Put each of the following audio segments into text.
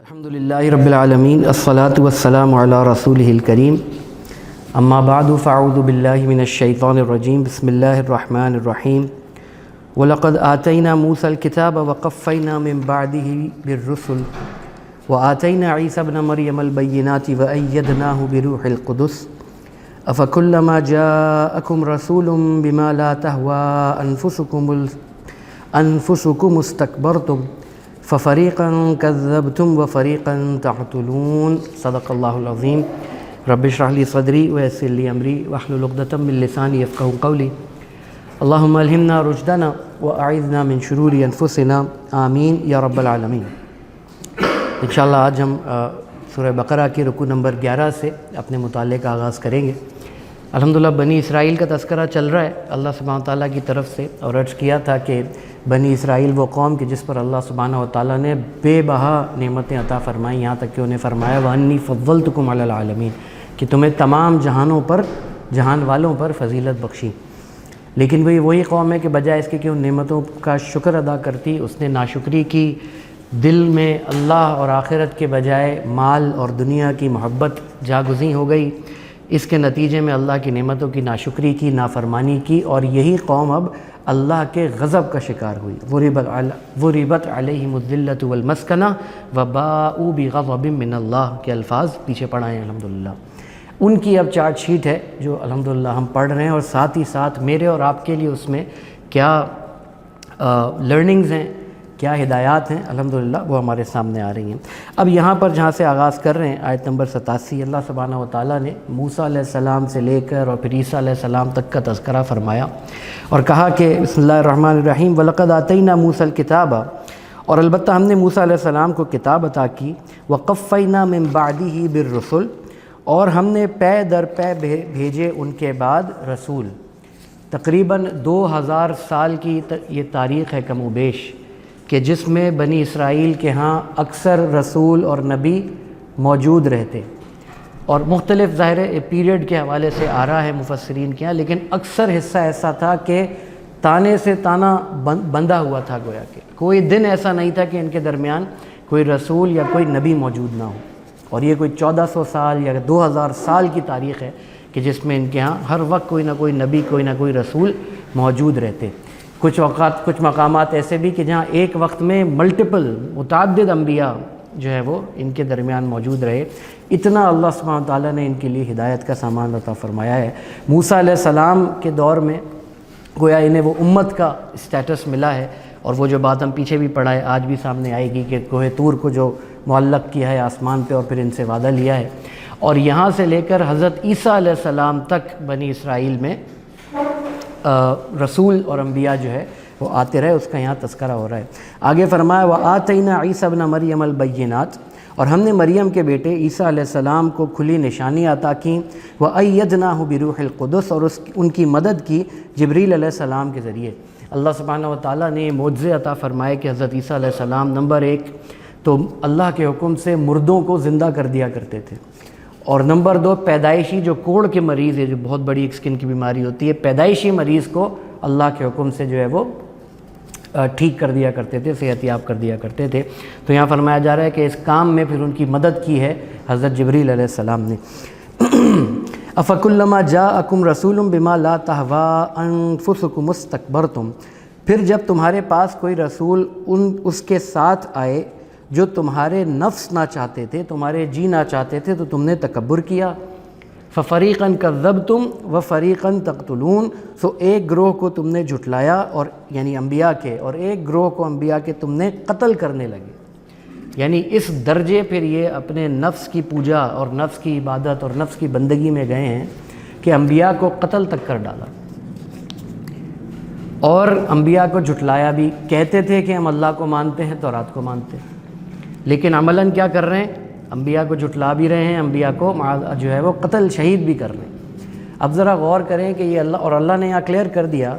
الحمدللہ رب العالمین الصلاۃ والسلام علی رسولہ الکریم اما بعد فاعوذ باللہ من الشیطان الرجیم بسم اللہ الرحمن الرحیم وَلَقَدْ آتَيْنَا مُوسَى الْكِتَابَ وَقَفَّيْنَا مِن بَعْدِهِ بِالرُّسُلِ وَآتَيْنَا عِيسَى ابْنَ مَرْيَمَ الْبَيِّنَاتِ وَأَيَّدْنَاهُ بِرُوحِ الْقُدُسِ أَفَكُلَّمَا جَاءَكُمْ رَسُولٌ بِمَا لَا تَهْوَىٰ أَنفُسُكُمُ اسْتَكْبَرْتُمْ فَفَرِيقًا كَذَّبْتُمْ وَفَرِيقًا تَقْتُلُونَ صدق اللہ العظیم رب اشرح لی صدری ویسر لی امری واحلل عقدۃ من لسانی یفقہوا قولی اللہم الہمنا رشدنا واعذنا من شرور انفسنا آمین یا رب العالمین۔ انشاءاللہ آج ہم سورہ بقرہ کی رکوع نمبر 11 سے اپنے مطالعے کا آغاز کریں گے۔ الحمدللہ بنی اسرائیل کا تذکرہ چل رہا ہے اللہ سبحانہ وتعالیٰ کی طرف سے، اور عرض کیا تھا کہ بنی اسرائیل وہ قوم کہ جس پر اللہ سبحانہ وتعالیٰ نے بے بہا نعمتیں عطا فرمائیں، یہاں تک کہ انہیں فرمایا وَأَنِّي فَضَّلْتُكُمْ عَلَى الْعَالَمِينَ کہ تمہیں تمام جہانوں پر، جہان والوں پر فضیلت بخشی۔ لیکن وہی قوم ہے کہ بجائے اس کے کہ ان نعمتوں کا شکر ادا کرتی، اس نے ناشکری کی، دل میں اللہ اور آخرت کے بجائے مال اور دنیا کی محبت جاگزیں ہو گئی۔ اس کے نتیجے میں اللہ کی نعمتوں کی ناشکری کی، نافرمانی کی، اور یہی قوم اب اللہ کے غضب کا شکار ہوئی۔ ضُرِبَتْ عَلَيْهِمُ الذِّلَّةُ وَالْمَسْكَنَةُ وَبَاءُوا بِغَضَبٍ مِّنَ اللَّهِ کے الفاظ پیچھے پڑھائے ہیں الحمدللہ۔ ان کی اب چارٹ شیٹ ہے جو الحمدللہ ہم پڑھ رہے ہیں، اور ساتھ ہی ساتھ میرے اور آپ کے لیے اس میں کیا لرننگز ہیں، کیا ہدایات ہیں، الحمدللہ وہ ہمارے سامنے آ رہی ہیں۔ اب یہاں پر جہاں سے آغاز کر رہے ہیں آیت نمبر 87، اللہ سبحانہ وتعالیٰ نے موسیٰ علیہ السلام سے لے کر اور پھر عیسیٰ علیہ السلام تک کا تذکرہ فرمایا اور کہا کہ بسم اللہ الرحمن الرحیم وَلَقَدْ آتَيْنَا مُوسَى الْكِتَابَ، اور البتہ ہم نے موسیٰ علیہ السلام کو کتاب عطا کی، وَقَفَّيْنَا مِن بَعْدِهِ بِالرُّسُلِ، اور ہم نے پے در پے بھیجے ان کے بعد رسول۔ تقریباً 2000 سال کی یہ تاریخ ہے کم و بیش کہ جس میں بنی اسرائیل کے ہاں اکثر رسول اور نبی موجود رہتے، اور مختلف ظاہر پیریڈ کے حوالے سے آ رہا ہے مفسرین کے ہاں، لیکن اکثر حصہ ایسا تھا کہ تانے سے تانا بندھا ہوا تھا، گویا کہ کوئی دن ایسا نہیں تھا کہ ان کے درمیان کوئی رسول یا کوئی نبی موجود نہ ہو۔ اور یہ کوئی 1400 سال یا 2000 سال کی تاریخ ہے کہ جس میں ان کے ہاں ہر وقت کوئی نہ کوئی نبی، کوئی نہ کوئی رسول موجود رہتے۔ کچھ اوقات، کچھ مقامات ایسے بھی کہ جہاں ایک وقت میں متعدد انبیاء جو ہے وہ ان کے درمیان موجود رہے۔ اتنا اللہ سبحانہ وتعالیٰ نے ان کے لیے ہدایت کا سامان عطا فرمایا ہے۔ موسیٰ علیہ السلام کے دور میں گویا انہیں وہ امت کا اسٹیٹس ملا ہے، اور وہ جو بات ہم پیچھے بھی پڑھا ہے آج بھی سامنے آئے گی کہ کوہ طور کو جو معلق کیا ہے آسمان پہ اور پھر ان سے وعدہ لیا ہے، اور یہاں سے لے کر حضرت عیسیٰ علیہ السلام تک بنی اسرائیل میں رسول اور انبیاء جو ہے وہ آتے رہے، اس کا یہاں تذکرہ ہو رہا ہے۔ آگے فرمایا وَآتَيْنَا عِيسَى ابْنَ مَرْيَمَ الْبَيِّنَاتِ، اور ہم نے مریم کے بیٹے عیسیٰ علیہ السلام کو کھلی نشانی عطا کی، وَأَيَّدْنَاهُ بِرُوحِ الْقُدُسِ، اور ان کی مدد کی جبریل علیہ السلام کے ذریعے۔ اللہ سبحانہ وتعالیٰ نے معجزے عطا فرمائے کہ حضرت عیسیٰ علیہ السلام نمبر 1 تو اللہ کے حکم سے مردوں کو زندہ کر دیا کرتے تھے، اور نمبر 2 پیدائشی جو کوڑ کے مریض ہے، جو بہت بڑی ایک سکن کی بیماری ہوتی ہے، پیدائشی مریض کو اللہ کے حکم سے جو ہے وہ ٹھیک کر دیا کرتے تھے، صحت یاب کر دیا کرتے تھے۔ تو یہاں فرمایا جا رہا ہے کہ اس کام میں پھر ان کی مدد کی ہے حضرت جبریل علیہ السلام نے۔ أَفَكُلَّمَا جَاءَكُمْ رَسُولٌ بِمَا لَا تَهْوَىٰ أَنفُسُكُمُ اسْتَكْبَرْتُمْ، پھر جب تمہارے پاس کوئی رسول اس کے ساتھ آئے جو تمہارے نفس نہ چاہتے تھے، تمہارے جی نہ چاہتے تھے، تو تم نے تکبر کیا۔ فَفَرِيقًا كَذَّبْتُمْ وَفَرِيقًا تَقْتُلُونَ، سو ایک گروہ کو تم نے جھٹلایا، اور یعنی انبیاء کے، اور ایک گروہ کو انبیاء کے تم نے قتل کرنے لگے۔ یعنی اس درجے پھر یہ اپنے نفس کی پوجا اور نفس کی عبادت اور نفس کی بندگی میں گئے ہیں کہ انبیاء کو قتل تک کر ڈالا، اور انبیاء کو جھٹلایا بھی۔ کہتے تھے کہ ہم اللہ کو مانتے ہیں، تورات کو مانتے ہیں، لیکن عملاً کیا کر رہے ہیں؟ انبیاء کو جھٹلا بھی رہے ہیں، انبیاء کو جو ہے وہ قتل، شہید بھی کر رہے ہیں۔ اب ذرا غور کریں کہ یہ اللہ نے یہاں کلیئر کر دیا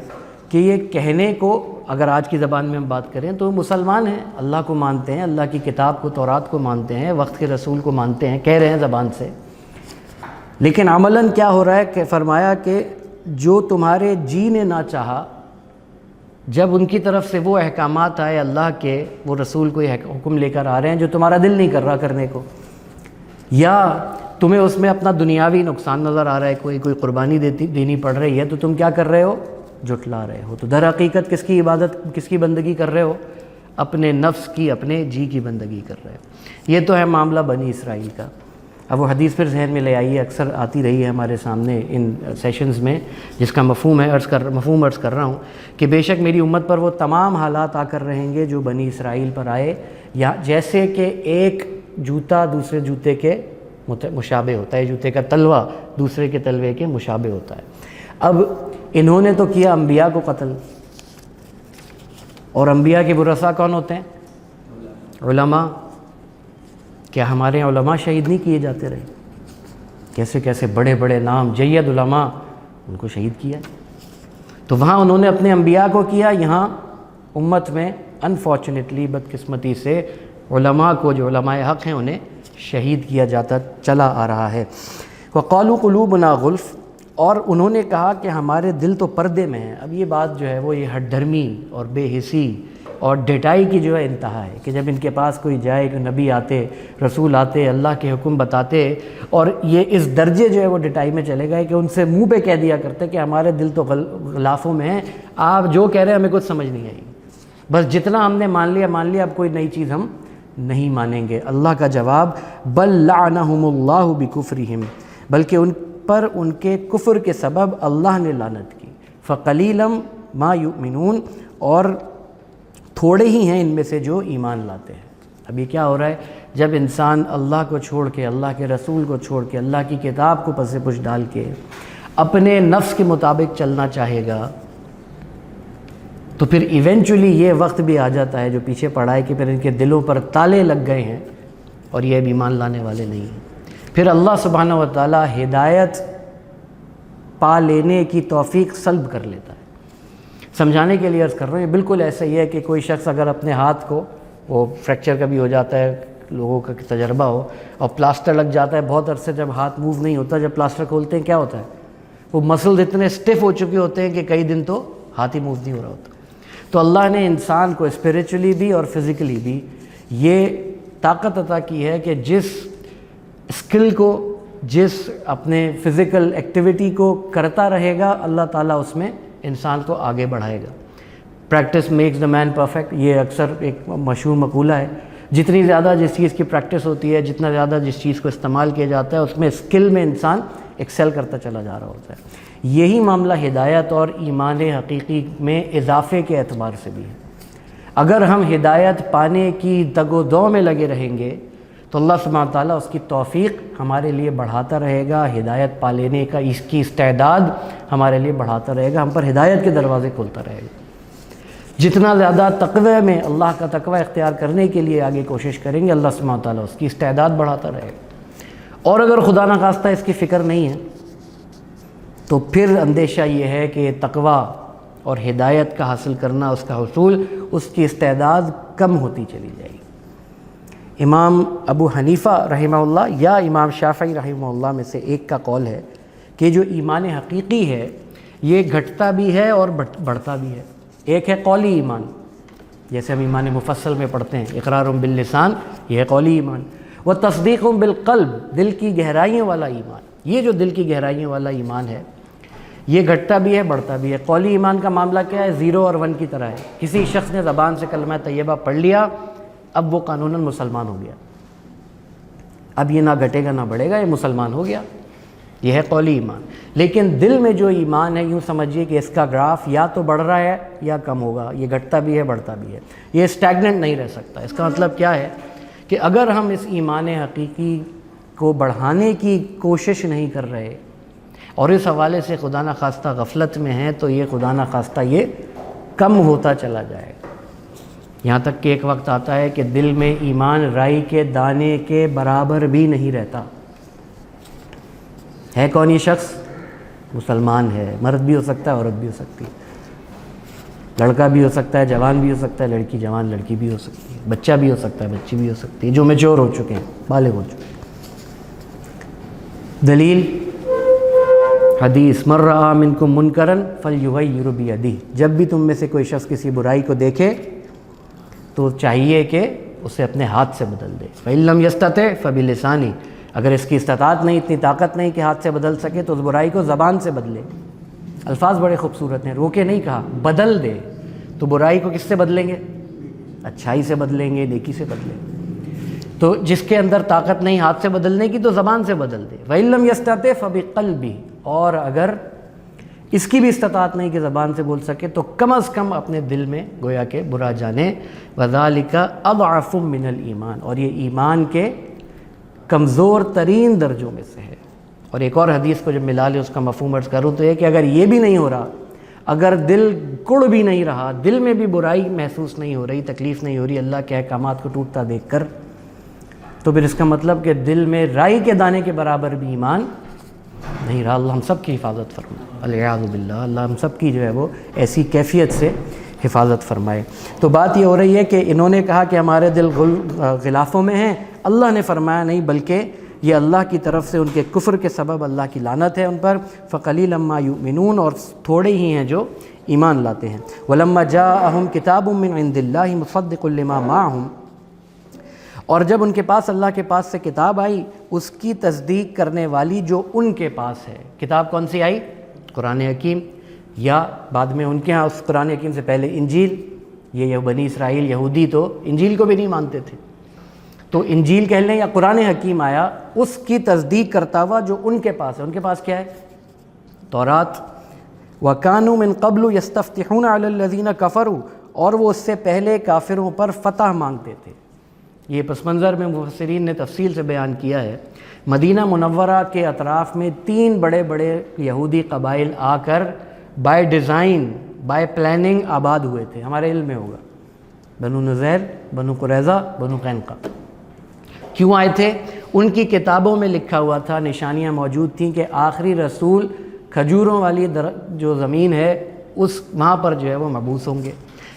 کہ یہ کہنے کو، اگر آج کی زبان میں ہم بات کریں تو مسلمان ہیں، اللہ کو مانتے ہیں، اللہ کی کتاب کو، تورات کو مانتے ہیں، وقت کے رسول کو مانتے ہیں، کہہ رہے ہیں زبان سے، لیکن عملاً کیا ہو رہا ہے کہ فرمایا کہ جو تمہارے جی نے نہ چاہا جب ان کی طرف سے وہ احکامات آئے اللہ کے، وہ رسول کو یہ حکم لے کر آ رہے ہیں جو تمہارا دل نہیں کر رہا کرنے کو، یا تمہیں اس میں اپنا دنیاوی نقصان نظر آ رہا ہے، کوئی قربانی دینی پڑ رہی ہے، تو تم کیا کر رہے ہو؟ جھٹلا رہے ہو۔ تو در حقیقت کس کی عبادت، کس کی بندگی کر رہے ہو؟ اپنے نفس کی، اپنے جی کی بندگی کر رہے ہو۔ یہ تو ہے معاملہ بنی اسرائیل کا۔ اب وہ حدیث پھر ذہن میں لے آئیے، اکثر آتی رہی ہے ہمارے سامنے ان سیشنز میں، جس کا مفہوم عرض کر رہا ہوں کہ بے شک میری امت پر وہ تمام حالات آ کر رہیں گے جو بنی اسرائیل پر آئے، یا جیسے کہ ایک جوتا دوسرے جوتے کے مشابہ ہوتا ہے، جوتے کا تلوہ دوسرے کے تلوے کے مشابہ ہوتا ہے۔ اب انہوں نے تو کیا انبیاء کو قتل، اور انبیاء کے ورثاء کون ہوتے ہیں؟ علماء۔ کیا ہمارے علماء شہید نہیں کیے جاتے رہے؟ کیسے کیسے بڑے بڑے نام جید علماء، ان کو شہید کیا۔ تو وہاں انہوں نے اپنے انبیاء کو کیا، یہاں امت میں انفارچونیٹلی، بدقسمتی سے علماء کو، جو علماء حق ہیں، انہیں شہید کیا جاتا چلا آ رہا ہے۔ وقالوا قلوبنا غلف، اور انہوں نے کہا کہ ہمارے دل تو پردے میں ہیں۔ اب یہ بات جو ہے وہ یہ ہٹ دھرمی اور بے حسی اور ڈیٹائی کی جو ہے انتہا ہے، کہ جب ان کے پاس کوئی جائے، کہ نبی آتے، رسول آتے، اللہ کے حکم بتاتے، اور یہ اس درجے جو ہے وہ ڈیٹائی میں چلے گئے کہ ان سے منہ پہ کہہ دیا کرتے کہ ہمارے دل تو غلافوں میں ہیں، آپ جو کہہ رہے ہیں ہمیں کچھ سمجھ نہیں آئی، بس جتنا ہم نے مان لیا، اب کوئی نئی چیز ہم نہیں مانیں گے۔ اللہ کا جواب، بل لعنہم اللہ بکفرہم، بلکہ ان پر ان کے کفر کے سبب اللہ نے لعنت کی۔ فقلیلا ما یؤمنون، اور تھوڑے ہی ہیں ان میں سے جو ایمان لاتے ہیں۔ اب یہ کیا ہو رہا ہے؟ جب انسان اللہ کو چھوڑ کے، اللہ کے رسول کو چھوڑ کے، اللہ کی کتاب کو پس پش ڈال کے اپنے نفس کے مطابق چلنا چاہے گا، تو پھر ایونچولی یہ وقت بھی آ جاتا ہے جو پیچھے پڑا ہے کہ پھر ان کے دلوں پر تالے لگ گئے ہیں اور یہ اب ایمان لانے والے نہیں ہیں۔ پھر اللہ سبحانہ و تعالیٰ ہدایت پا لینے کی توفیق سلب کر لیتا ہے۔ سمجھانے کے لیے عرض کر رہا ہوں، یہ بالکل ایسا ہی ہے کہ کوئی شخص اگر اپنے ہاتھ کو، وہ فریکچر کا بھی ہو جاتا ہے، لوگوں کا تجربہ ہو، اور پلاسٹر لگ جاتا ہے بہت عرصے، جب ہاتھ موو نہیں ہوتا، جب پلاسٹر کھولتے ہیں کیا ہوتا ہے؟ وہ مسلز اتنے سٹف ہو چکے ہوتے ہیں کہ کئی دن تو ہاتھ ہی موو نہیں ہو رہا ہوتا۔ تو اللہ نے انسان کو اسپریچولی بھی اور فزیکلی بھی یہ طاقت عطا کی ہے کہ جس اسکل کو، جس اپنے فزیکل ایکٹیویٹی کو کرتا رہے گا، اللہ تعالیٰ اس میں انسان کو آگے بڑھائے گا۔ Practice makes the man perfect, یہ اکثر ایک مشہور مقولہ ہے۔ جتنی زیادہ جس چیز کی پریکٹس ہوتی ہے، جتنا زیادہ جس چیز کو استعمال کیا جاتا ہے، اس میں اسکل میں انسان ایکسل کرتا چلا جا رہا ہوتا ہے۔ یہی معاملہ ہدایت اور ایمان حقیقی میں اضافے کے اعتبار سے بھی ہے۔ اگر ہم ہدایت پانے کی دگ و دو میں لگے رہیں گے تو اللہ سبحانہ تعالیٰ اس کی توفیق ہمارے لیے بڑھاتا رہے گا، ہدایت پا لینے کا اس کی استعداد ہمارے لیے بڑھاتا رہے گا، ہم پر ہدایت کے دروازے کھولتا رہے گا۔ جتنا زیادہ تقوی میں اللہ کا تقوی اختیار کرنے کے لیے آگے کوشش کریں گے، اللہ سبحانہ تعالیٰ اس کی استعداد بڑھاتا رہے گا۔ اور اگر خدا نخواستہ اس کی فکر نہیں ہے تو پھر اندیشہ یہ ہے کہ تقوی اور ہدایت کا حاصل کرنا، اس کا حصول، اس کی استعداد کم ہوتی چلی جائے گی۔ امام ابو حنیفہ رحمہ اللہ یا امام شافعی رحمہ اللہ میں سے ایک کا قول ہے کہ جو ایمان حقیقی ہے یہ گھٹتا بھی ہے اور بڑھتا بھی ہے۔ ایک ہے قولی ایمان، جیسے ہم ایمان مفصل میں پڑھتے ہیں، اقرار باللسان، یہ ہے قولی ایمان، و تصدیق بالقلب، دل کی گہرائیوں والا ایمان۔ یہ جو دل کی گہرائیوں والا ایمان ہے یہ گھٹتا بھی ہے، بڑھتا بھی ہے۔ قولی ایمان کا معاملہ کیا ہے؟ 0 اور 1 کی طرح ہے۔ کسی شخص نے زبان سے کلمہ طیبہ پڑھ لیا، اب وہ قانوناً مسلمان ہو گیا، اب یہ نہ گھٹے گا نہ بڑھے گا، یہ مسلمان ہو گیا، یہ ہے قولی ایمان۔ لیکن دل میں جو ایمان ہے، یوں سمجھیے کہ اس کا گراف یا تو بڑھ رہا ہے یا کم ہوگا، یہ گھٹتا بھی ہے، بڑھتا بھی ہے، یہ اسٹیگننٹ نہیں رہ سکتا۔ اس کا مطلب کیا ہے کہ اگر ہم اس ایمان حقیقی کو بڑھانے کی کوشش نہیں کر رہے اور اس حوالے سے خدا نخواستہ غفلت میں ہیں، تو یہ خدا نخواستہ یہ کم ہوتا چلا جائے گا، یہاں تک کہ ایک وقت آتا ہے کہ دل میں ایمان رائی کے دانے کے برابر بھی نہیں رہتا۔ ہے کون یہ شخص؟ مسلمان ہے، مرد بھی ہو سکتا ہے، عورت بھی ہو سکتی ہے، لڑکا بھی ہو سکتا ہے، جوان بھی ہو سکتا ہے، لڑکی جوان لڑکی بھی ہو سکتی ہے، بچہ بھی ہو سکتا ہے، بچی بھی ہو سکتی ہے، جو میچور ہو چکے ہیں، بالغ ہو چکے ہیں۔ دلیل حدیث من رأى منکم منکرا فلیغیر بیدہ، جب بھی تم میں سے کوئی شخص کسی برائی کو دیکھے تو چاہیے کہ اسے اپنے ہاتھ سے بدل دے، فإن لم یستطع فبلسانہ، اگر اس کی استطاعت نہیں، اتنی طاقت نہیں کہ ہاتھ سے بدل سکے تو اس برائی کو زبان سے بدلے۔ الفاظ بڑے خوبصورت ہیں، روکے نہیں کہا، بدل دے۔ تو برائی کو کس سے بدلیں گے؟ اچھائی سے بدلیں گے، نیکی سے بدلیں گے۔ تو جس کے اندر طاقت نہیں ہاتھ سے بدلنے کی تو زبان سے بدل دے۔ وَإِن لَمْ يَسْتَطِعْ فَبِقَلْبِهِ، اور اگر اس کی بھی استطاعت نہیں کہ زبان سے بول سکے تو کم از کم اپنے دل میں گویا کہ برا جانے۔ وَذَلِكَ أَضْعَفُ مِنَ الْإِيمَانِ، اور یہ ایمان کے کمزور ترین درجوں میں سے ہے۔ اور ایک اور حدیث کو جب ملا لے اس کا مفہوم عرض کروں تو یہ کہ اگر یہ بھی نہیں ہو رہا، اگر دل کڑ بھی نہیں رہا، دل میں بھی برائی محسوس نہیں ہو رہی، تکلیف نہیں ہو رہی اللہ کے احکامات کو ٹوٹتا دیکھ کر، تو پھر اس کا مطلب کہ دل میں رائی کے دانے کے برابر بھی ایمان نہیں رہا۔ اللہ ہم سب کی حفاظت فرمائے، والعیاذ باللہ، اللہ ہم سب کی جو ہے وہ ایسی کیفیت سے حفاظت فرمائے۔ تو بات یہ ہو رہی ہے کہ انہوں نے کہا کہ ہمارے دل غلافوں میں ہیں، اللہ نے فرمایا نہیں، بلکہ یہ اللہ کی طرف سے ان کے کفر کے سبب اللہ کی لعنت ہے ان پر۔ فَقَلِيلًا مَا يُؤْمِنُونَ، اور تھوڑے ہی ہیں جو ایمان لاتے ہیں۔ وَلَمَّا جَاءَهُمْ كِتَابٌ مِّنْ عِندِ اللَّهِ مُصَدِّقٌ لِّمَا مَعَهُمْ، اور جب ان کے پاس اللہ کے پاس سے کتاب آئی اس کی تصدیق کرنے والی جو ان کے پاس ہے۔ کتاب کون سی آئی؟ قرآن حکیم، یا بعد میں ان کے ہاں اس قرآن حکیم سے پہلے انجیل۔ یہ بنی اسرائیل یہودی تو انجیل کو بھی نہیں مانتے تھے، تو انجیل کہہ لیں یا قرآن حکیم آیا، اس کی تصدیق کرتا ہوا جو ان کے پاس ہے۔ ان کے پاس کیا ہے؟ تورات۔ وَكَانُوا مِن قَبْلُ يَسْتَفْتِحُونَ عَلَى الَّذِينَ كَفَرُوا، اور وہ اس سے پہلے کافروں پر فتح مانگتے تھے۔ یہ پس منظر میں مفسرین نے تفصیل سے بیان کیا ہے۔ مدینہ منورہ کے اطراف میں 3 بڑے بڑے یہودی قبائل آ کر بائی ڈیزائن، بائی پلاننگ آباد ہوئے تھے، ہمارے علم میں ہوگا، بنو نذیر، بنو قریظہ، بنو قینقاع۔ کیوں آئے تھے؟ ان کی کتابوں میں لکھا ہوا تھا، نشانیاں موجود تھیں کہ آخری رسول کھجوروں والی جو زمین ہے اس وہاں پر جو ہے وہ مبعوث ہوں گے۔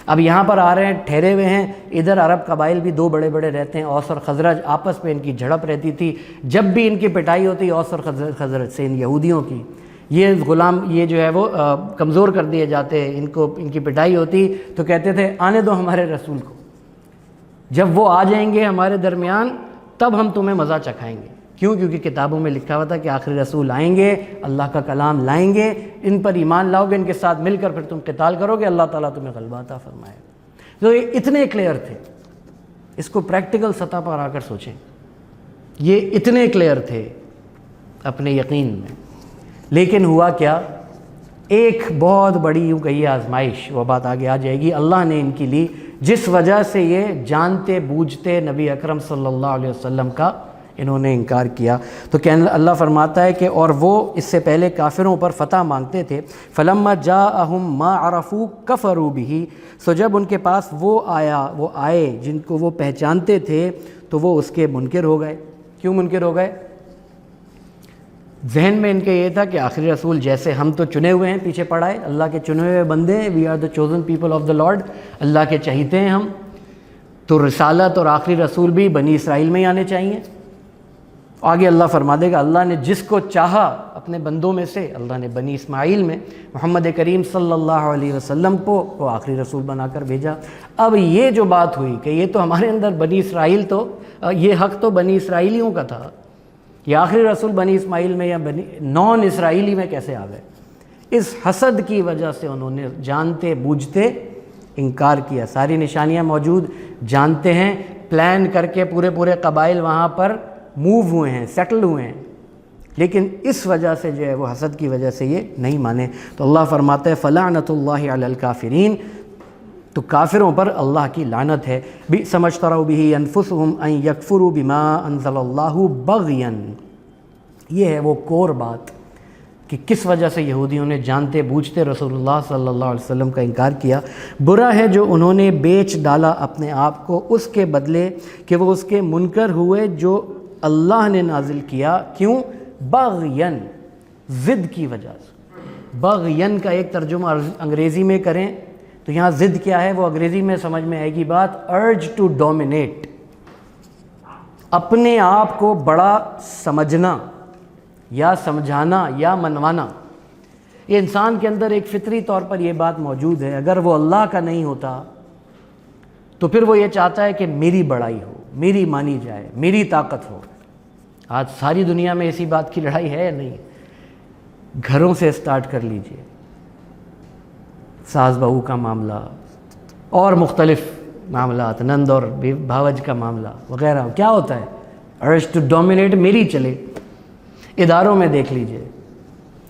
اب یہاں پر آ رہے ہیں، ٹھہرے ہوئے ہیں، ادھر عرب قبائل بھی 2 بڑے بڑے رہتے ہیں، اوس اور خزرج، آپس میں ان کی جھڑپ رہتی تھی۔ جب بھی ان کی پٹائی ہوتی اوس اور خزرج سے، ان یہودیوں کی، یہ غلام یہ جو ہے وہ کمزور کر دیے جاتے، ان کی پٹائی ہوتی تو کہتے تھے آنے دو ہمارے رسول کو، جب وہ آ جائیں گے ہمارے درمیان تب ہم تمہیں مزہ چکھائیں گے۔ کیوں؟ کیونکہ کتابوں میں لکھا ہوا تھا کہ آخری رسول آئیں گے، اللہ کا کلام لائیں گے، ان پر ایمان لاؤ گے، ان کے ساتھ مل کر پھر تم قتال کرو گے، اللہ تعالیٰ تمہیں غلبہ عطا فرمائے۔ تو یہ اتنے کلیئر تھے، اس کو پریکٹیکل سطح پر آ کر سوچیں، یہ اتنے کلیئر تھے اپنے یقین میں۔ لیکن ہوا کیا؟ ایک بہت بڑی یوں کہیے آزمائش، وہ بات آگے آ جائے گی، اللہ نے ان کی لی، جس وجہ سے یہ جانتے بوجھتے نبی اکرم صلی اللہ علیہ وسلم کا انہوں نے انکار کیا۔ تو اللہ فرماتا ہے کہ اور وہ اس سے پہلے کافروں پر فتح مانگتے تھے۔ فَلَمَّا جَاءَهُم مَّا عَرَفُوا كَفَرُوا بِهِ، سو جب ان کے پاس وہ آئے جن کو وہ پہچانتے تھے تو وہ اس کے منکر ہو گئے۔ کیوں منکر ہو گئے؟ ذہن میں ان کے یہ تھا کہ آخری رسول جیسے ہم تو چنے ہوئے ہیں، پیچھے پڑا ہے، اللہ کے چنے ہوئے بندے ہیں، we are the chosen people of the lord, اللہ کے چہیتے ہیں ہم، تو رسالت اور آخری رسول بھی بنی اسرائیل میں ہی آنے چاہیے۔ آگے اللہ فرما دے گا، اللہ نے جس کو چاہا اپنے بندوں میں سے، اللہ نے بنی اسماعیل میں محمد کریم صلی اللہ علیہ وسلم کو آخری رسول بنا کر بھیجا۔ اب یہ جو بات ہوئی کہ یہ تو ہمارے اندر بنی اسرائیل، تو یہ حق تو بنی اسرائیلیوں کا تھا، یہ آخری رسول بنی اسماعیل میں یا نان اسرائیلی میں کیسے آ گئے؟ اس حسد کی وجہ سے انہوں نے جانتے بوجھتے انکار کیا۔ ساری نشانیاں موجود، جانتے ہیں، پلان کر کے پورے قبائل وہاں پر موو ہوئے ہیں، سیٹل ہوئے ہیں، لیکن اس وجہ سے جو ہے وہ حسد کی وجہ سے یہ نہیں مانے۔ تو اللہ فرماتا ہے فَلَعْنَةُ اللَّهِ عَلَى الْكَافِرِينَ، تو کافروں پر اللہ کی لعنت ہے۔ بِئْسَ مَا اشْتَرَوْا بِهِ أَنفُسُهُمْ أَن يَكْفُرُوا بِمَا أَنزَلَ اللَّهُ بَغْيًا، یہ ہے وہ کور بات کہ کس وجہ سے یہودیوں نے جانتے بوجھتے رسول اللہ صلی اللہ علیہ وسلم کا انکار کیا۔ برا ہے جو انہوں نے بیچ ڈالا اپنے آپ کو اس کے بدلے کہ وہ اس کے منکر ہوئے جو اللہ نے نازل کیا۔ کیوں؟ بغین، ضد کی وجہ سے۔ بغین کا ایک ترجمہ انگریزی میں کریں تو یہاں ضد کیا ہے وہ انگریزی میں سمجھ میں آئے گی بات، ارج ٹو ڈومینیٹ، اپنے آپ کو بڑا سمجھنا یا سمجھانا یا منوانا۔ یہ انسان کے اندر ایک فطری طور پر یہ بات موجود ہے، اگر وہ اللہ کا نہیں ہوتا تو پھر وہ یہ چاہتا ہے کہ میری بڑائی ہو، میری مانی جائے، میری طاقت ہو۔ آج ساری دنیا میں اسی بات کی لڑائی ہے یا نہیں؟ گھروں سے سٹارٹ کر لیجئے، ساس بہو کا معاملہ اور مختلف معاملات، نند اور بھاوج کا معاملہ وغیرہ، کیا ہوتا ہے؟ ارج ٹو ڈومینیٹ میری چلے۔ اداروں میں دیکھ لیجئے،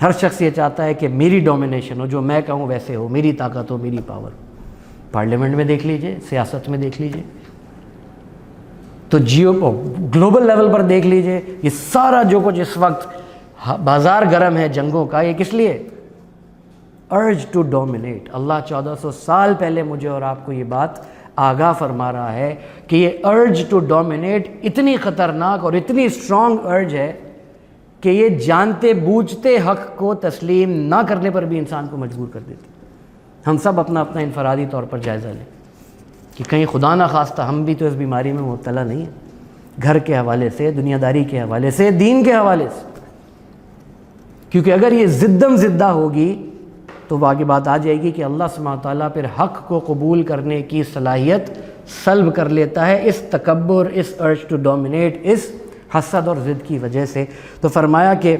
ہر شخص یہ چاہتا ہے کہ میری ڈومینیشن ہو، جو میں کہوں ویسے ہو، میری طاقت ہو، میری پاور ہو۔ پارلیمنٹ میں دیکھ لیجئے، سیاست میں دیکھ لیجئے، تو گلوبل لیول پر دیکھ لیجئے، یہ سارا جو کچھ اس وقت بازار گرم ہے جنگوں کا، یہ کس لیے؟ Urge to dominate. اللہ 1400 سال پہلے مجھے اور آپ کو یہ بات آگاہ فرما رہا ہے کہ یہ ارج ٹو ڈومینیٹ اتنی خطرناک اور اتنی اسٹرانگ ارج ہے کہ یہ جانتے بوجھتے حق کو تسلیم نہ کرنے پر بھی انسان کو مجبور کر دیتی۔ ہم سب اپنا اپنا انفرادی طور پر جائزہ لیں کہ کہیں خدا نہ خواستہ ہم بھی تو اس بیماری میں مبتلا نہیں ہیں، گھر کے حوالے سے، دنیا داری کے حوالے سے، دین کے حوالے سے۔ کیونکہ اگر یہ زدم زدہ ہوگی تو وہ آگے بات آ جائے گی کہ اللہ سبحانہ وتعالیٰ پھر حق کو قبول کرنے کی صلاحیت سلب کر لیتا ہے اس تکبر، اس ارج ٹو ڈومینیٹ، اس حسد اور ضد کی وجہ سے۔ تو فرمایا کہ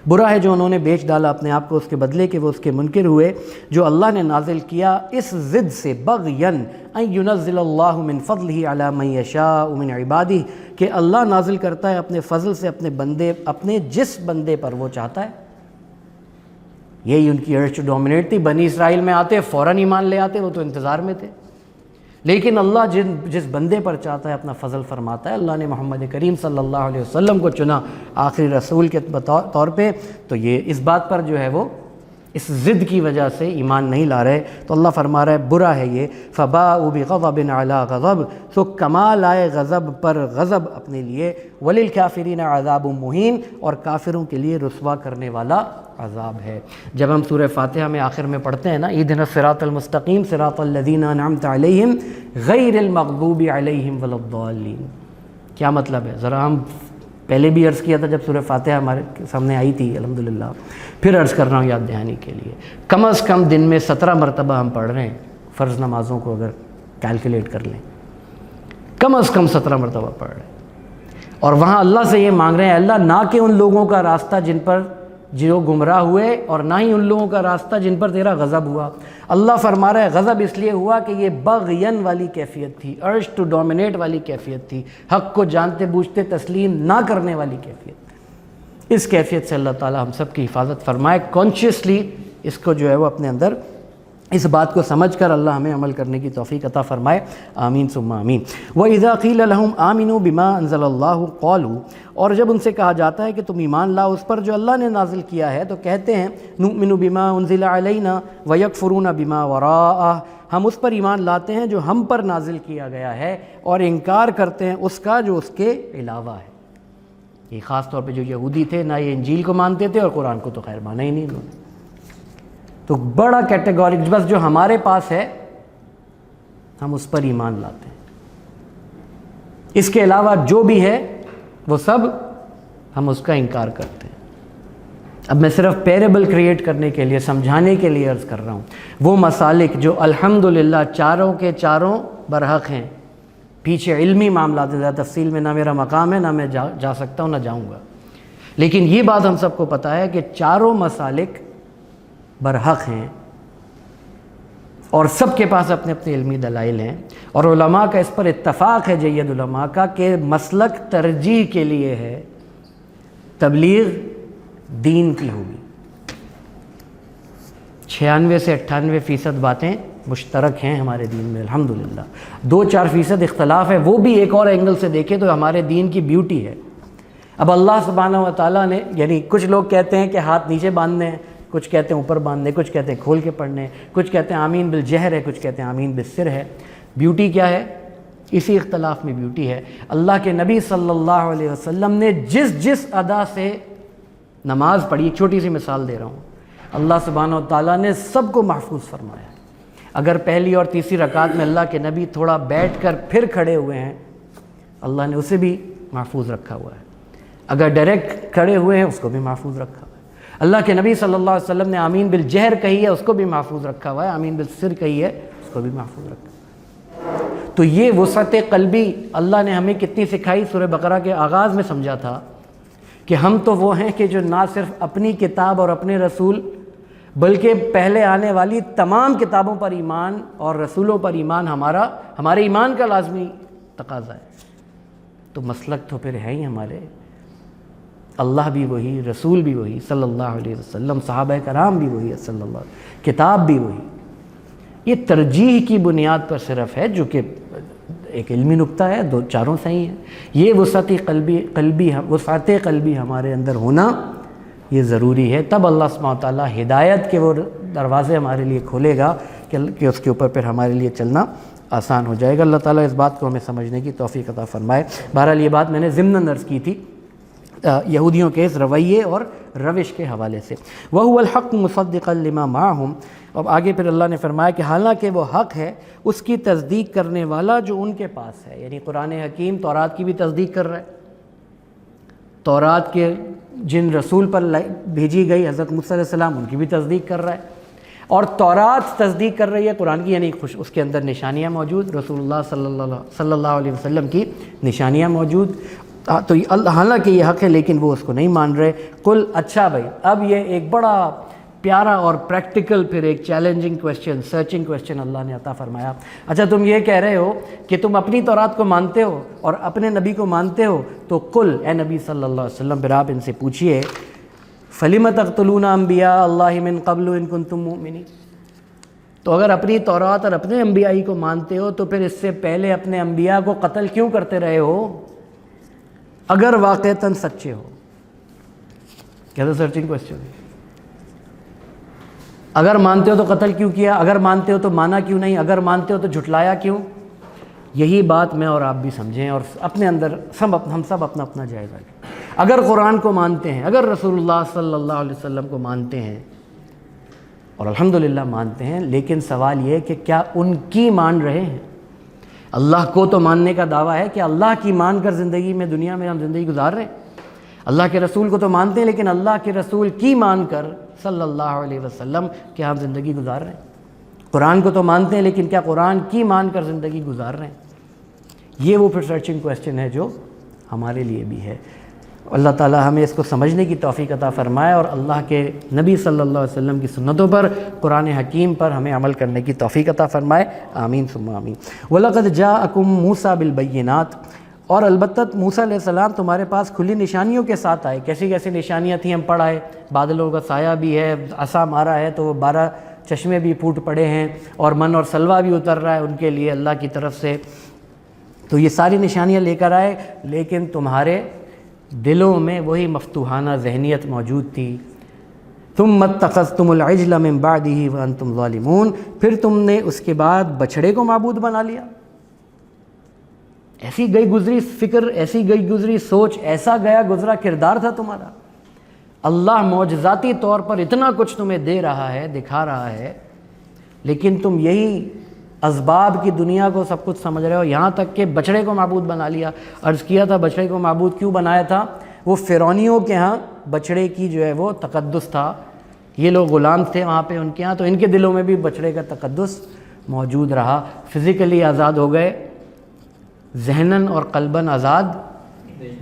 برا ہے جو انہوں نے بیچ ڈالا اپنے آپ کو اس کے بدلے کہ وہ اس کے منکر ہوئے جو اللہ نے نازل کیا اس ضد سے، بغین ان ینزل اللہ من فضلہ علی من یشاء من عبادہ، کہ اللہ نازل کرتا ہے اپنے فضل سے اپنے جس بندے پر وہ چاہتا ہے۔ یہی ان کی ارج ٹو ڈومینیٹ تھی۔ بنی اسرائیل میں آتے فوراً ایمان لے آتے، وہ تو انتظار میں تھے، لیکن اللہ جس بندے پر چاہتا ہے اپنا فضل فرماتا ہے۔ اللہ نے محمد کریم صلی اللہ علیہ وسلم کو چنا آخری رسول کے طور پہ، تو یہ اس بات پر جو ہے وہ اس ضد کی وجہ سے ایمان نہیں لا رہے۔ تو اللہ فرما رہا ہے برا ہے یہ، فباءوا بغضب علی غضب، تو کمال آئے غضب پر غضب اپنے لیے، وللکافرین عذاب مہین، اور کافروں کے لیے رسوا کرنے والا عذاب ہے۔ جب ہم سورہ فاتحہ میں آخر میں پڑھتے ہیں نا، اہدنا الصراط المستقیم صراط الذین انعمت علیہم غیر المغضوب علیہم ولا الضالین، کیا مطلب ہے؟ ذرا ہم پہلے بھی عرض کیا تھا جب سورہ فاتحہ ہمارے سامنے آئی تھی الحمدللہ، پھر عرض کر رہا ہوں یاد دہانی کے لیے، کم از کم دن میں 17 مرتبہ ہم پڑھ رہے ہیں، فرض نمازوں کو اگر کیلکولیٹ کر لیں، کم از کم 17 مرتبہ پڑھ رہے ہیں، اور وہاں اللہ سے یہ مانگ رہے ہیں اللہ نہ کہ ان لوگوں کا راستہ جو گمراہ ہوئے، اور نہ ہی ان لوگوں کا راستہ جن پر تیرا غضب ہوا۔ اللہ فرما رہا ہے غضب اس لیے ہوا کہ یہ بغین والی کیفیت تھی، ارج ٹو ڈومینیٹ والی کیفیت تھی، حق کو جانتے بوجھتے تسلیم نہ کرنے والی کیفیت۔ اس کیفیت سے اللہ تعالی ہم سب کی حفاظت فرمائے، کانشیسلی اس کو جو ہے وہ اپنے اندر اس بات کو سمجھ کر اللہ ہمیں عمل کرنے کی توفیق عطا فرمائے، آمین ثم آمین۔ وَإِذَا قِيلَ لَهُمْ آمِنُوا بِمَا أَنزَلَ اللَّهُ قَالُوا، اور جب ان سے کہا جاتا ہے کہ تم ایمان لاؤ اس پر جو اللہ نے نازل کیا ہے، تو کہتے ہیں نُؤْمِنُ بِمَا أُنزِلَ عَلَيْنَا وَيَكْفُرُونَ بِمَا وَرَاءَهُ، ہم اس پر ایمان لاتے ہیں جو ہم پر نازل کیا گیا ہے، اور انکار کرتے ہیں اس کا جو اس کے علاوہ ہے۔ یہ خاص طور پہ جو یہودی تھے، نہ یہ انجیل کو مانتے تھے اور قرآن کو تو خیر مانا ہی نہیں انہوں نے، تو بڑا کیٹیگورک، بس جو ہمارے پاس ہے ہم اس پر ایمان لاتے ہیں، اس کے علاوہ جو بھی ہے وہ سب ہم اس کا انکار کرتے ہیں۔ اب میں صرف پیریبل کریٹ کرنے کے لیے، سمجھانے کے لیے عرض کر رہا ہوں، وہ مسالک جو الحمدللہ چاروں کے چاروں برحق ہیں، پیچھے علمی معاملات زیادہ تفصیل میں نہ میرا مقام ہے، نہ میں جا سکتا ہوں، نہ جاؤں گا، لیکن یہ بات ہم سب کو پتہ ہے کہ چاروں مسالک برحق ہیں، اور سب کے پاس اپنے اپنے علمی دلائل ہیں، اور علماء کا اس پر اتفاق ہے، جید علماء کا، کہ مسلک ترجیح کے لیے ہے، تبلیغ دین کی ہوگی۔ 96 سے 98% باتیں مشترک ہیں ہمارے دین میں الحمدللہ، 2-4% اختلاف ہے، وہ بھی ایک اور اینگل سے دیکھیں تو ہمارے دین کی بیوٹی ہے۔ اب اللہ سبحانہ و تعالیٰ نے، یعنی کچھ لوگ کہتے ہیں کہ ہاتھ نیچے باندھنے ہیں، کچھ کہتے ہیں اوپر باندھنے، کچھ کہتے ہیں کھول کے پڑھنے، کچھ کہتے ہیں آمین بالجہر ہے، کچھ کہتے ہیں آمین بالسر ہے۔ بیوٹی کیا ہے؟ اسی اختلاف میں بیوٹی ہے۔ اللہ کے نبی صلی اللہ علیہ وسلم نے جس ادا سے نماز پڑھی، ایک چھوٹی سی مثال دے رہا ہوں، اللہ سبحانہ و تعالیٰ نے سب کو محفوظ فرمایا۔ اگر پہلی اور تیسری رکعت میں اللہ کے نبی تھوڑا بیٹھ کر پھر کھڑے ہوئے ہیں، اللہ نے اسے بھی محفوظ رکھا ہوا ہے۔ اگر ڈائریکٹ کھڑے ہوئے ہیں، اس کو بھی محفوظ رکھا ہوا ہے۔ اللہ کے نبی صلی اللہ علیہ وسلم نے آمین بالجہر کہی ہے، اس کو بھی محفوظ رکھا ہوا ہے، آمین بالسر کہی ہے، اس کو بھی محفوظ رکھا ہے۔ تو یہ وسعت قلبی اللہ نے ہمیں کتنی سکھائی، سورہ بقرہ کے آغاز میں سمجھا تھا کہ ہم تو وہ ہیں کہ جو نہ صرف اپنی کتاب اور اپنے رسول بلکہ پہلے آنے والی تمام کتابوں پر ایمان اور رسولوں پر ایمان ہمارے ایمان کا لازمی تقاضا ہے۔ تو مسلک تو پھر ہے ہی ہمارے، اللہ بھی وہی، رسول بھی وہی صلی اللہ علیہ وسلم، صحابہ کرام بھی وہی صلی اللہ علیہ وسلم، کتاب بھی وہی۔ یہ ترجیح کی بنیاد پر صرف ہے، جو کہ ایک علمی نکتہ ہے، دو چاروں صحیح ہیں۔ یہ وسعت قلبی ہمارے اندر ہونا یہ ضروری ہے، تب اللہ سبحانہ وتعالیٰ ہدایت کے وہ دروازے ہمارے لیے کھولے گا کہ اس کے اوپر پھر ہمارے لیے چلنا آسان ہو جائے گا۔ اللہ تعالیٰ اس بات کو ہمیں سمجھنے کی توفیق عطا فرمائے۔ بہرحال یہ بات میں نے ضمناً عرض کی تھی یہودیوں کے اس رویے اور روش کے حوالے سے۔ وَهُوَ الْحَقُّ مُصَدِّقًا لِمَا مَعَهُمْ، اب آگے پھر اللہ نے فرمایا کہ حالانکہ وہ حق ہے اس کی تصدیق کرنے والا جو ان کے پاس ہے، یعنی قرآن حکیم تورات کی بھی تصدیق کر رہا ہے، تورات کے جن رسول پر بھیجی گئی حضرت موسیٰ علیہ السلام ان کی بھی تصدیق کر رہا ہے، اور تورات تصدیق کر رہی ہے قرآن کی، یعنی اس کے اندر نشانیاں موجود، رسول اللہ صلی اللہ علیہ وسلم کی نشانیاں موجود۔ تو حالانکہ یہ حق ہے لیکن وہ اس کو نہیں مان رہے۔ قل، اچھا بھائی، اب یہ ایک بڑا پیارا اور پریکٹیکل پھر ایک چیلنجنگ کویسچن، سرچنگ کویسچن اللہ نے عطا فرمایا۔ اچھا تم یہ کہہ رہے ہو کہ تم اپنی تورات کو مانتے ہو اور اپنے نبی کو مانتے ہو، تو قل، اے نبی صلی اللہ علیہ وسلم، پھر آپ ان سے پوچھئے فَلِمَ تَقْتُلُونَ أَنْبِيَاءَ اللَّهِ مِن قَبْلُ إِن كُنتُم مُؤْمِنِينَ، تو اگر اپنی تورات اور اپنے انبیاء کو مانتے ہو تو پھر اس سے پہلے اپنے انبیاء کو قتل کیوں کرتے رہے ہو اگر واقعتاً سچے ہو؟ کیا تو سرچنگ کویسچن ہے۔ اگر مانتے ہو تو قتل کیوں کیا، اگر مانتے ہو تو مانا کیوں نہیں، اگر مانتے ہو تو جھٹلایا کیوں؟ یہی بات میں اور آپ بھی سمجھیں اور اپنے اندر ہم سب اپنا اپنا جائزہ لیں۔ اگر قرآن کو مانتے ہیں، اگر رسول اللہ صلی اللہ علیہ وسلم کو مانتے ہیں، اور الحمدللہ مانتے ہیں، لیکن سوال یہ ہے کہ کیا ان کی مان رہے ہیں؟ اللہ کو تو ماننے کا دعویٰ ہے کہ اللہ کی مان کر زندگی میں، دنیا میں ہم زندگی گزار رہے ہیں۔ اللہ کے رسول کو تو مانتے ہیں لیکن اللہ کے رسول کی مان کر صلی اللہ علیہ وسلم کیا ہم زندگی گزار رہے ہیں؟ قرآن کو تو مانتے ہیں لیکن کیا قرآن کی مان کر زندگی گزار رہے ہیں؟ یہ وہ پھر سرچنگ کویسچن ہے جو ہمارے لیے بھی ہے۔ اللہ تعالیٰ ہمیں اس کو سمجھنے کی توفیق عطا فرمائے اور اللہ کے نبی صلی اللہ علیہ وسلم کی سنتوں پر، قرآن حکیم پر ہمیں عمل کرنے کی توفیق عطا فرمائے، آمین ثم آمین۔ وَلَقَدْ جَاءَكُم مُوسَىٰ بِالْبَيِّنَاتِ، اور البتہ موسیٰ علیہ السلام تمہارے پاس کھلی نشانیوں کے ساتھ آئے۔ کیسی کیسی نشانیاں تھیں ہم پڑھائے، بادلوں کا سایہ بھی ہے، عصا مارا ہے تو وہ 12 چشمے بھی پھوٹ پڑے ہیں، اور من اور سلوہ بھی اتر رہا ہے ان کے لیے اللہ کی طرف سے۔ تو یہ ساری نشانیاں لے کر آئے، لیکن تمہارے دلوں میں وہی مفتوحانہ ذہنیت موجود تھی۔ ثُمَّ اتَّخَذْتُمُ الْعِجْلَ مِن بَعْدِهِ وَأَنْتُمْ ظَالِمُونَ، پھر تم نے اس کے بعد بچھڑے کو معبود بنا لیا۔ ایسی گئی گزری فکر، ایسی گئی گزری سوچ، ایسا گیا گزرا کردار تھا تمہارا۔ اللہ معجزاتی طور پر اتنا کچھ تمہیں دے رہا ہے، دکھا رہا ہے، لیکن تم یہی اسباب کی دنیا کو سب کچھ سمجھ رہے ہو، یہاں تک کہ بچڑے کو معبود بنا لیا۔ عرض کیا تھا بچڑے کو معبود کیوں بنایا تھا، وہ فرعونیوں کے ہاں بچڑے کی جو ہے وہ تقدس تھا، یہ لوگ غلام تھے وہاں پہ ان کے ہاں، تو ان کے دلوں میں بھی بچڑے کا تقدس موجود رہا۔ فزیکلی آزاد ہو گئے، ذہناً اور قلباً آزاد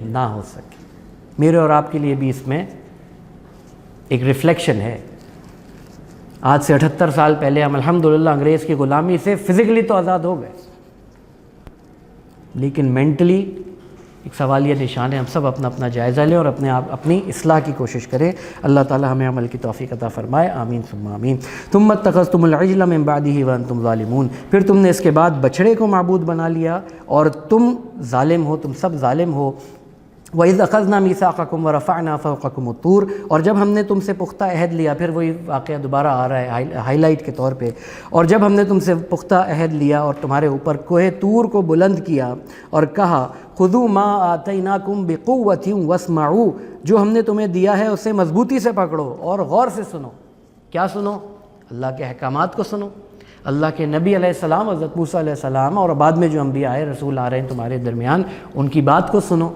نہ ہو سکے۔ میرے اور آپ کے لیے بھی اس میں ایک ریفلیکشن ہے۔ آج سے 78 سال پہلے ہم الحمدللہ انگریز کی غلامی سے فزیکلی تو آزاد ہو گئے، لیکن مینٹلی ایک سوالیہ نشان ہے۔ ہم سب اپنا اپنا جائزہ لیں اور اپنی اصلاح کی کوشش کریں۔ اللہ تعالی ہمیں عمل کی توفیق عطا فرمائے، آمین ثم آمین۔ ثُمَّ اتَّخَذْتُمُ الْعِجْلَ مِن بَعْدِهِ وَأَنْتُمْ ظَالِمُونَ، پھر تم نے اس کے بعد بچڑے کو معبود بنا لیا اور تم ظالم ہو، تم سب ظالم ہو۔ وَإِذْ أَخَذْنَا مِيثَاقَكُمْ وَرَفَعْنَا فَوْقَكُمُ الطُّورَ، اور جب ہم نے تم سے پختہ عہد لیا، پھر وہی واقعہ دوبارہ آ رہا ہے ہائی لائٹ کے طور پہ، اور جب ہم نے تم سے پختہ عہد لیا اور تمہارے اوپر کوہ طور کو بلند کیا اور کہا خُذُوا مَا آتَيْنَاكُمْ بِقُوَّةٍ وَاسْمَعُوا، جو ہم نے تمہیں دیا ہے اسے مضبوطی سے پکڑو اور غور سے سنو۔ کیا سنو؟ اللہ کے احکامات کو سنو، اللہ کے نبی علیہ السلام، حضرت موسیٰ علیہ السلام، اور بعد میں جو انبیاء آئے، رسول آ رہے ہیں تمہارے درمیان، ان کی بات کو سنو۔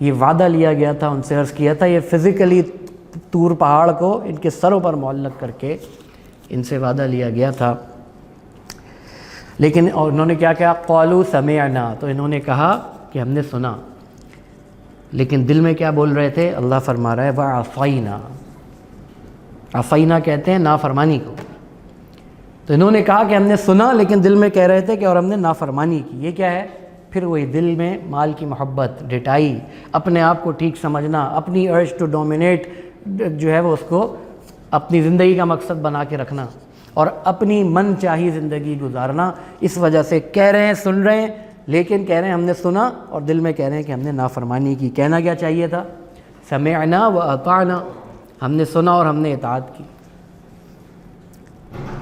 یہ وعدہ لیا گیا تھا، ان سے عرض کیا تھا، یہ فزیکلی طور پہاڑ کو ان کے سروں پر معلق کر کے ان سے وعدہ لیا گیا تھا۔ لیکن اور انہوں نے کیا کہا؟ قالوا سمعنا، تو انہوں نے کہا کہ ہم نے سنا، لیکن دل میں کیا بول رہے تھے؟ اللہ فرما رہا ہے وعصینا، عصینا کہتے ہیں نافرمانی کو۔ تو انہوں نے کہا کہ ہم نے سنا، لیکن دل میں کہہ رہے تھے کہ اور ہم نے نافرمانی کی۔ یہ کیا ہے؟ پھر وہی دل میں مال کی محبت، ڈٹائی، اپنے آپ کو ٹھیک سمجھنا، اپنی ارج ٹو ڈومینیٹ جو ہے وہ اس کو اپنی زندگی کا مقصد بنا کے رکھنا اور اپنی من چاہی زندگی گزارنا۔ اس وجہ سے کہہ رہے ہیں، سن رہے ہیں، لیکن کہہ رہے ہیں ہم نے سنا اور دل میں کہہ رہے ہیں کہ ہم نے نافرمانی کی۔ کہنا کیا چاہیے تھا؟ سمعنا واطعنا، ہم نے سنا اور ہم نے اطاعت کی۔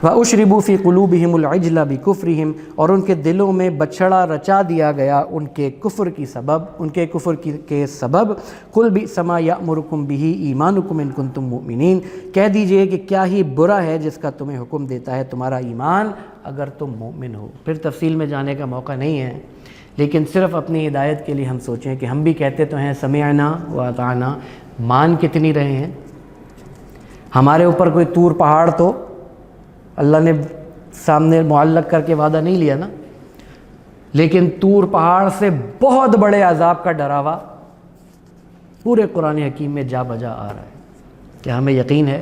وَأُشْرِبُوا فِي قُلُوبِهِمُ الْعِجْلَ بِكُفْرِهِمْ، اور ان کے دلوں میں بچھڑا رچا دیا گیا ان کے کفر کی سبب، ان کے کفر کے سبب۔ قُلْ بِئْسَ مَا يَأْمُرُكُمْ بِهِ إِيمَانُكُمْ إِن كُنتُم مُؤْمِنِينَ، کہہ دیجئے کہ کیا ہی برا ہے جس کا تمہیں حکم دیتا ہے تمہارا ایمان اگر تم مومن ہو۔ پھر تفصیل میں جانے کا موقع نہیں ہے، لیکن صرف اپنی ہدایت کے لیے ہم سوچیں کہ ہم بھی کہتے تو ہیں سمعنا واطعنا، مان کتنی رہے ہیں؟ ہمارے اوپر کوئی طور پہاڑ تو اللہ نے سامنے معلق کر کے وعدہ نہیں لیا نا، لیکن طور پہاڑ سے بہت بڑے عذاب کا ڈراوا پورے قرآن حکیم میں جا بجا آ رہا ہے۔ کیا ہمیں یقین ہے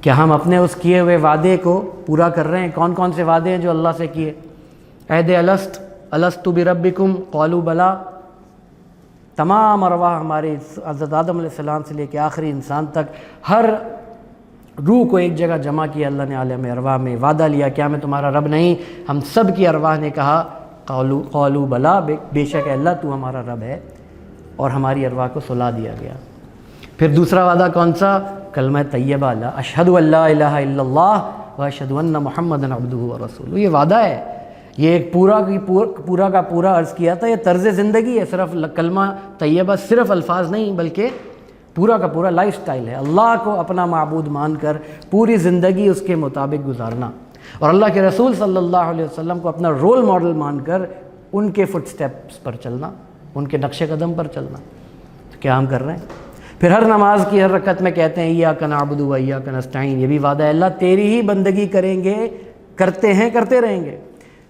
کہ ہم اپنے اس کیے ہوئے وعدے کو پورا کر رہے ہیں؟ کون کون سے وعدے ہیں جو اللہ سے کیے؟ عہد الست بربکم قالوا بلا، تمام ارواح ہمارے حضرت آدم علیہ السلام سے لے کے آخری انسان تک ہر روح کو ایک جگہ جمع کیا اللہ نے عالم ارواح میں، وعدہ لیا کیا میں تمہارا رب نہیں؟ ہم سب کی ارواح نے کہا قالوا بلا، بے شک اللہ تو ہمارا رب ہے، اور ہماری ارواح کو سلا دیا گیا۔ پھر دوسرا وعدہ کون سا؟ کلمہ طیبہ، اشہد ان لا الہ الا اللہ واشہد ان محمدا عبدہ ورسولہ۔ یہ وعدہ ہے، یہ ایک پورا کا پورا عرض کیا تھا، یہ طرز زندگی ہے۔ صرف کلمہ طیبہ صرف الفاظ نہیں بلکہ پورا کا پورا لائف سٹائل ہے، اللہ کو اپنا معبود مان کر پوری زندگی اس کے مطابق گزارنا، اور اللہ کے رسول صلی اللہ علیہ وسلم کو اپنا رول ماڈل مان کر ان کے فٹ سٹیپس پر چلنا، ان کے نقش قدم پر چلنا۔ تو کیا ہم کر رہے ہیں؟ پھر ہر نماز کی ہر رکعت میں کہتے ہیں ایاک نعبد و ایاک نستعین، یہ بھی وعدہ ہے اللہ تیری ہی بندگی کریں گے، کرتے ہیں، کرتے رہیں گے،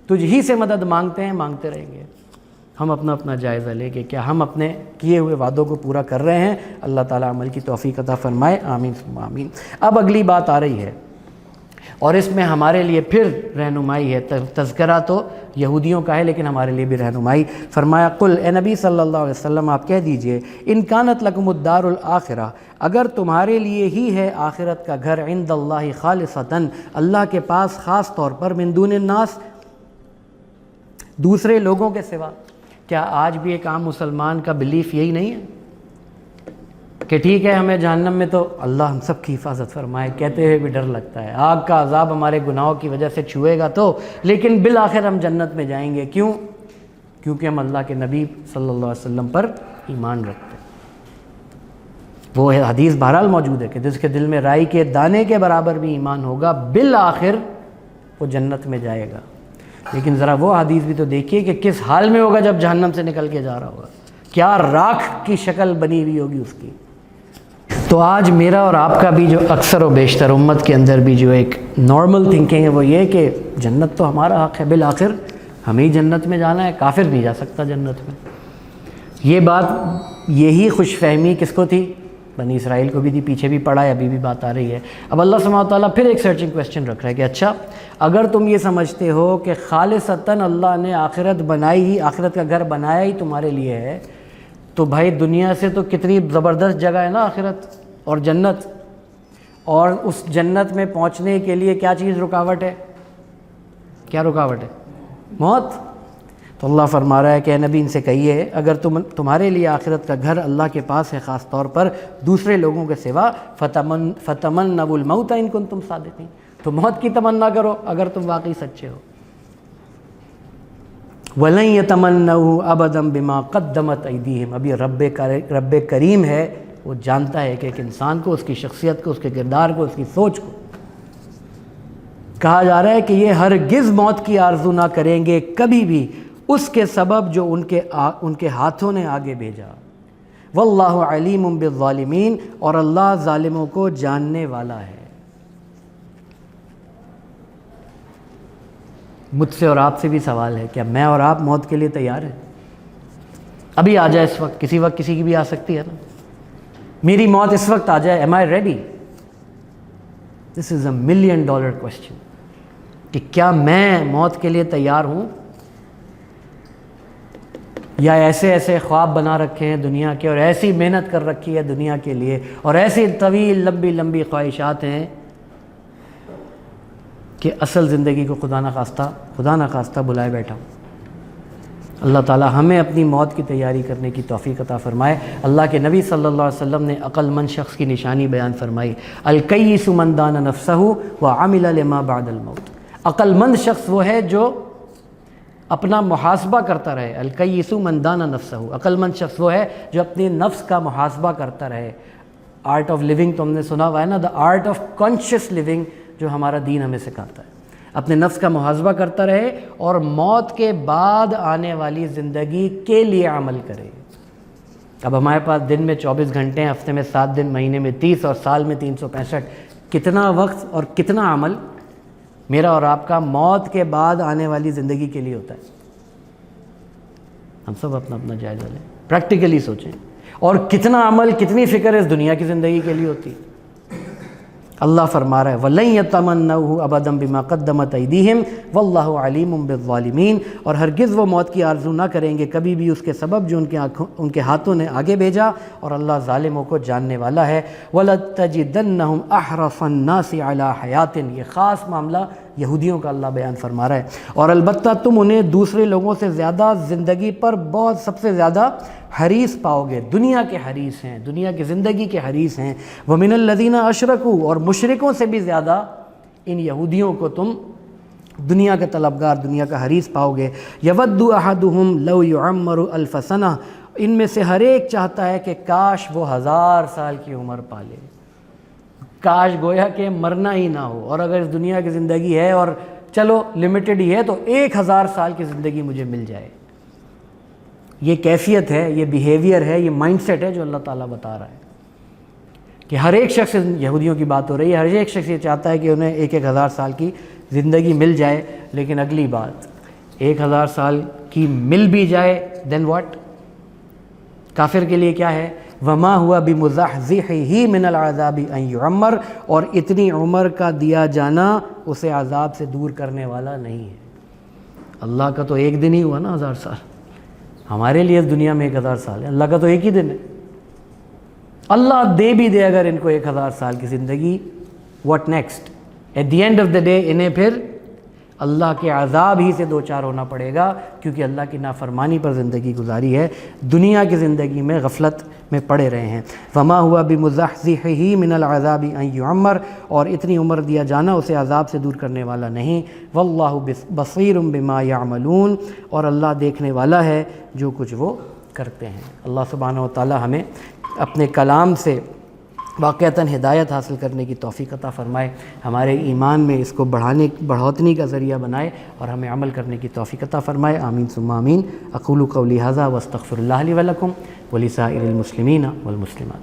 تجھ ہی سے مدد مانگتے ہیں، مانگتے رہیں گے۔ ہم اپنا جائزہ لیں کہ کیا ہم اپنے کیے ہوئے وعدوں کو پورا کر رہے ہیں؟ اللہ تعالیٰ عمل کی توفیق عطا فرمائے، آمین ثم آمین۔ اب اگلی بات آ رہی ہے، اور اس میں ہمارے لیے پھر رہنمائی ہے۔ تذکرہ تو یہودیوں کا ہے، لیکن ہمارے لیے بھی رہنمائی۔ فرمایا قل، اے نبی صلی اللہ علیہ وسلم آپ کہہ دیجئے، ان کانت لکم الدار الآخرہ، اگر تمہارے لیے ہی ہے آخرت کا گھر، عند اللہ خالصتاً، اللہ کے پاس خاص طور پر، من دون الناس، دوسرے لوگوں کے سوا۔ کیا آج بھی ایک عام مسلمان کا بلیف یہی نہیں ہے کہ ٹھیک ہے ہمیں جہنم میں تو اللہ ہم سب کی حفاظت فرمائے، کہتے ہوئے بھی ڈر لگتا ہے، آگ کا عذاب ہمارے گناہوں کی وجہ سے چھوئے گا تو، لیکن بالآخر ہم جنت میں جائیں گے۔ کیوں؟ کیونکہ ہم اللہ کے نبی صلی اللہ علیہ وسلم پر ایمان رکھتے ہیں۔ وہ حدیث بہرحال موجود ہے کہ جس کے دل میں رائی کے دانے کے برابر بھی ایمان ہوگا، بالآخر وہ جنت میں جائے گا۔ لیکن ذرا وہ حدیث بھی تو دیکھیے کہ کس حال میں ہوگا جب جہنم سے نکل کے جا رہا ہوگا، کیا راکھ کی شکل بنی ہوئی ہوگی اس کی۔ تو آج میرا اور آپ کا بھی جو اکثر و بیشتر امت کے اندر بھی جو ایک نارمل تھنکنگ ہے وہ یہ کہ جنت تو ہمارا حق ہے، بالآخر ہمیں جنت میں جانا ہے، کافر نہیں جا سکتا جنت میں۔ یہ بات، یہی خوش فہمی کس کو تھی؟ بنی اسرائیل کو بھی تھی، پیچھے بھی پڑھا ہے، ابھی بھی بات آ رہی ہے۔ اب اللہ سبحانہ تعالیٰ پھر ایک سرچنگ کویسچن رکھ رہا ہے کہ اچھا اگر تم یہ سمجھتے ہو کہ خالصتاً اللہ نے آخرت بنائی ہی، آخرت کا گھر بنایا ہی تمہارے لیے ہے، تو بھائی دنیا سے تو کتنی زبردست جگہ ہے نا آخرت اور جنت، اور اس جنت میں پہنچنے کے لیے کیا چیز رکاوٹ ہے؟ کیا رکاوٹ ہے؟ موت۔ تو اللہ فرما رہا ہے کہ اے نبی ان سے کہیے اگر تمہارے لیے آخرت کا گھر اللہ کے پاس ہے خاص طور پر دوسرے لوگوں کے سوا، فتمنوا الموت ان کنتم صادقین، تو موت کی تمنا کرو اگر تم واقعی سچے ہو۔ وَلَن يَتَمَنَّوْهُ أَبَدًا بِمَا قَدَّمَتْ أَيْدِيهِمْ، ابھی رب کریم ہے، وہ جانتا ہے کہ ایک انسان کو، اس کی شخصیت کو، اس کے کردار کو، اس کی سوچ کو کہا جا رہا ہے کہ یہ ہرگز موت کی آرزو نہ کریں گے کبھی بھی، اس کے سبب جو ان کے ہاتھوں نے آگے بھیجا۔ واللہ علیم بالظالمین، اور اللہ ظالموں کو جاننے والا ہے۔ مجھ سے اور آپ سے بھی سوال ہے، کیا میں اور آپ موت کے لیے تیار ہیں؟ ابھی آ جائے، اس وقت کسی کی بھی آ سکتی ہے نا۔ میری موت اس وقت آ جائے، am I ready? This is a $1 million question, کہ کیا میں موت کے لیے تیار ہوں، یا ایسے خواب بنا رکھے ہیں دنیا کے، اور ایسی محنت کر رکھی ہے دنیا کے لیے، اور ایسی طویل لمبی خواہشات ہیں کہ اصل زندگی کو خدا نخواستہ بلائے بیٹھا ہوں۔ اللہ تعالی ہمیں اپنی موت کی تیاری کرنے کی توفیق عطا فرمائے۔ اللہ کے نبی صلی اللہ علیہ وسلم نے عقل مند شخص کی نشانی بیان فرمائی، الکیس من دان نفسہ وعمل لما بعد الموت۔ عقل مند شخص وہ ہے جو اپنا محاسبہ کرتا رہے، الکیس من دان نفسہ، عقل مند شخص وہ ہے جو اپنے نفس کا محاسبہ کرتا رہے۔ آرٹ آف لیونگ تو ہم نے سنا ہوا ہے نا، the art of conscious living, جو ہمارا دین ہمیں سکھاتا ہے۔ اپنے نفس کا محاسبہ کرتا رہے اور موت کے بعد آنے والی زندگی کے لیے عمل کرے۔ اب ہمارے پاس دن میں 24 گھنٹے ہیں، ہفتے میں 7 دن، مہینے میں 30 اور سال میں 365۔ کتنا وقت اور کتنا عمل میرا اور آپ کا موت کے بعد آنے والی زندگی کے لیے ہوتا ہے؟ ہم سب اپنا اپنا جائزہ لیں، پریکٹیکلی سوچیں، اور کتنا عمل، کتنی فکر اس دنیا کی زندگی کے لیے ہوتی ہے۔ اللہ فرما رہا ہے وَلَن يَتَمَنَّوْهُ أَبَدًا بِمَا قَدَّمَتْ أَيْدِيهِمْ وَاللَّهُ عَلِيمٌ بِالظَّالِمِينَ، اور ہرگز وہ موت کی آرزو نہ کریں گے کبھی بھی اس کے سبب جو ان کے ہاتھوں نے آگے بھیجا، اور اللہ ظالموں کو جاننے والا ہے۔ وَلَتَجِدَنَّهُمْ أَحْرَصَ النَّاسِ عَلَىٰ حَيَاتٍ، یہ خاص معاملہ یہودیوں کا اللہ بیان فرما رہا ہے، اور البتہ تم انہیں دوسرے لوگوں سے زیادہ زندگی پر سب سے زیادہ حریص پاؤ گے، دنیا کے حریص ہیں، دنیا کی زندگی کے حریص ہیں۔ وَمِنَ الَّذِينَ أَشْرَكُوا، اور مشرکوں سے بھی زیادہ ان یہودیوں کو تم دنیا کے طلبگار، دنیا کا حریص پاؤ گے۔ يَوَدُّ أَحَدُهُمْ لَوْ يُعَمَّرُ أَلْفَ سَنَةٍ، ان میں سے ہر ایک چاہتا ہے کہ کاش وہ 1000 سال کی عمر پالے، کاش گویا کہ مرنا ہی نہ ہو، اور اگر اس دنیا کی زندگی ہے اور چلو لمیٹڈ ہی ہے تو 1000 سال کی زندگی مجھے مل جائے۔ یہ کیفیت ہے، یہ بیہیویئر ہے، یہ مائنڈ سیٹ ہے جو اللہ تعالیٰ بتا رہا ہے کہ ہر ایک شخص، یہودیوں کی بات ہو رہی ہے، ہر ایک شخص یہ چاہتا ہے کہ انہیں 1000 سال کی زندگی مل جائے۔ لیکن اگلی بات، 1000 سال کی مل بھی جائے دین واٹ؟ کافر کے لیے کیا ہے؟ وما ہوا بمزحزحہ من العذاب ان یعمر، اور اتنی عمر کا دیا جانا اسے عذاب سے دور کرنے والا نہیں ہے۔ اللہ کا تو ایک دن ہی ہوا نا 1000 سال، ہمارے لیے اس دنیا میں 1000 سال ہے، اللہ کا تو ایک ہی دن ہے۔ اللہ دے بھی دے اگر ان کو 1000 سال کی زندگی، what next? At the end of the day انہیں پھر اللہ کے عذاب ہی سے دوچار ہونا پڑے گا، کیونکہ اللہ کی نافرمانی پر زندگی گزاری ہے، دنیا کی زندگی میں غفلت میں پڑے رہے ہیں۔ وما ہوا بمزحزحہ من العذاب ان یعمر، اور اتنی عمر دیا جانا اسے عذاب سے دور کرنے والا نہیں۔ واللہ بصیر بما یعملون، اور اللہ دیکھنے والا ہے جو کچھ وہ کرتے ہیں۔ اللہ سبحانہ و تعالی ہمیں اپنے کلام سے واقعتاً ہدایت حاصل کرنے کی توفیق عطا فرمائے، ہمارے ایمان میں اس کو بڑھوتنی کا ذریعہ بنائے، اور ہمیں عمل کرنے کی توفیق عطا فرمائے۔ آمین ثم آمین۔ اقول قولی ھذا واستغفر اللہ لی ولکم ولسائر المسلمین والمسلمات۔